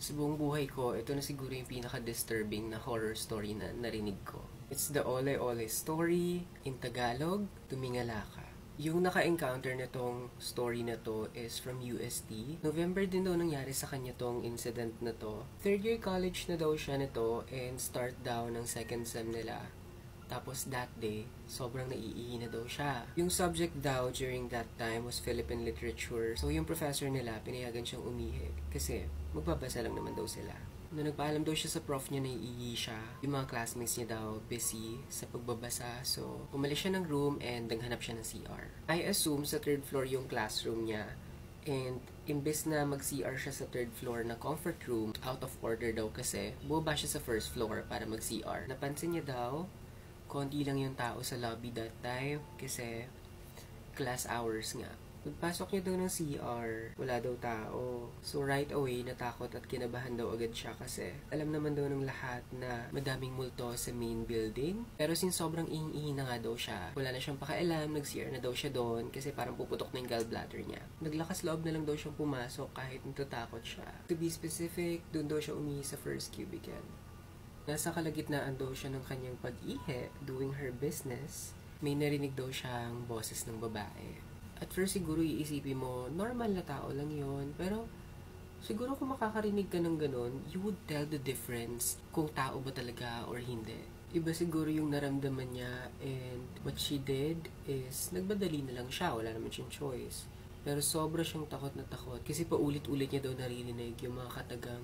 Sa buong buhay ko, ito na siguro yung pinaka-disturbing na horror story na narinig ko. It's the Ole Ole story in Tagalog, Tumingala Ka. Yung naka-encounter na tong story na to is from UST. November din daw nangyari sa kanya tong incident na to. Third year college na daw siya nito and start daw ng second sem nila. Tapos that day, sobrang naiihi na daw siya. Yung subject daw during that time was Philippine literature. So yung professor nila, pinayagan siyang umihi. Kasi magbabasa lang naman daw sila. Nung nagpaalam daw siya sa prof niya na naiihi siya, yung mga classmates niya daw busy sa pagbabasa. So umalis siya ng room and naghanap siya ng CR. I assume sa third floor yung classroom niya. And imbes na mag-CR siya sa third floor na comfort room, out of order daw kasi, bumaba siya sa first floor para mag-CR. Napansin niya daw, konti lang yung tao sa lobby that time kasi class hours nga. Pagpasok niya daw ng CR, wala daw tao. So right away, natakot at kinabahan daw agad siya kasi alam naman daw ng lahat na madaming multo sa main building. Pero since sobrang ihi na nga daw siya, wala na siyang pakialam, nag-CR na daw siya doon kasi parang puputok na yung gallbladder niya. Naglakas loob na lang daw siyang pumasok kahit natatakot siya. To be specific, doon daw siya umihi sa first cubicle. Nasa kalagitnaan daw siya ng kanyang pag-ihi, doing her business. May narinig daw siyang boses ng babae. At first siguro iisipin mo, normal na tao lang yon. Pero siguro kung makakarinig ka ng ganun, you would tell the difference kung tao ba talaga or hindi. Iba siguro yung naramdaman niya and what she did is nagbadali na lang siya, wala naman siyang choice. Pero sobra siyang takot na takot kasi paulit-ulit niya daw naririnig yung mga katagang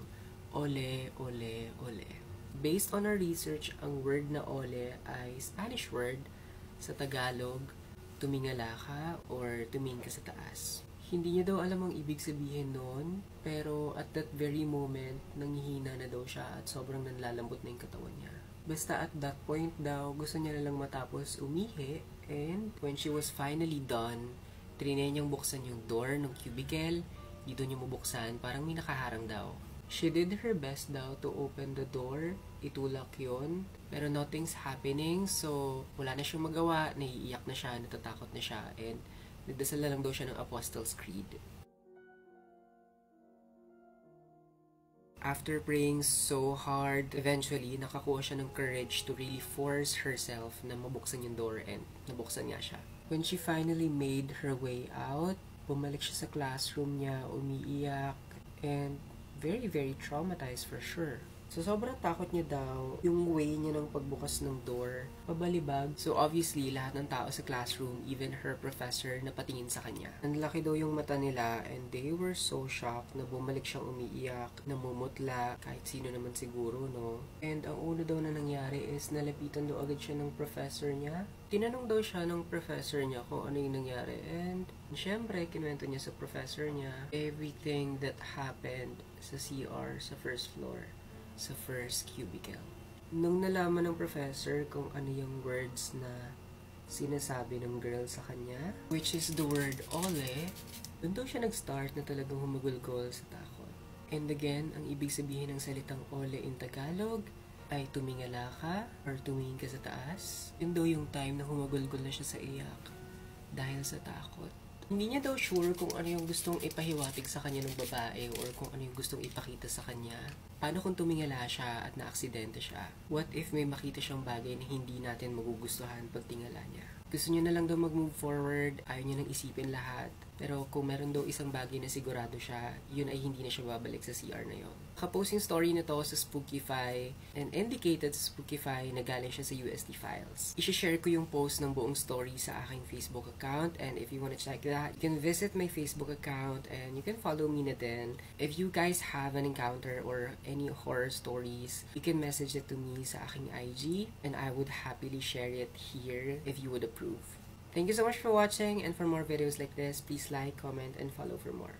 ole, ole, ole. Based on our research, ang word na ole ay Spanish word sa Tagalog, tumingala ka or tumingin ka sa taas. Hindi niya daw alam ang ibig sabihin noon, pero at that very moment, nanghihina na daw siya at sobrang nanlalambot na yung katawan niya. Basta at that point daw, gusto niya na lang matapos umihi, and when she was finally done, trinay niyang buksan yung door ng cubicle, dito niya mabuksan, parang may nakaharang daw. She did her best daw to open the door, itulak yon, pero nothing's happening, so wala na siyang magawa, naiiyak na siya, natatakot na siya, and nagdasal na lang daw siya ng Apostles' Creed. After praying so hard, eventually, nakakuha siya ng courage to really force herself na mabuksan yung door, and nabuksan nga siya. When she finally made her way out, bumalik siya sa classroom niya, umiiyak, and very, very traumatized for sure. So, sobrang takot niya daw yung way niya ng pagbukas ng door, pabalibag. So, obviously, lahat ng tao sa classroom, even her professor, napatingin sa kanya. Nanlaki daw yung mata nila and they were so shocked na bumalik siyang umiiyak, namumutla, kahit sino naman siguro, no? And ang una daw na nangyari is nalapitan daw agad siya ng professor niya. Tinanong daw siya ng professor niya kung ano yung nangyari. And, syempre, kinuwento niya sa professor niya everything that happened sa CR sa first floor, sa first cubicle. Nung nalaman ng professor kung ano yung words na sinasabi ng girl sa kanya, which is the word ole, doon daw siya nag-start na talagang humagulgol sa takot. And again, ang ibig sabihin ng salitang ole in Tagalog ay tumingala ka or tumingin ka sa taas. Yun daw yung time na humagulgol na siya sa iyak dahil sa takot. Hindi niya daw sure kung ano yung gustong ipahiwatig sa kanya ng babae or kung ano yung gustong ipakita sa kanya. Paano kung tumingala siya at naaksidente siya? What if may makita siyang bagay na hindi natin magugustuhan pag tingala niya? Gusto niya na lang daw mag-move forward, ayaw niya nang isipin lahat. Pero kung meron daw isang bagay na sigurado siya, yun ay hindi na siya babalik sa CR na yun. Kaposting story na to sa Spookify and indicated sa Spookify na galing siya sa UST Files. I-share ko yung post ng buong story sa aking Facebook account, and if you wanna check that, you can visit my Facebook account and you can follow me na din. If you guys have an encounter or any horror stories, you can message it to me sa aking IG and I would happily share it here if you would approve. Thank you so much for watching, and for more videos like this, please like, comment, and follow for more.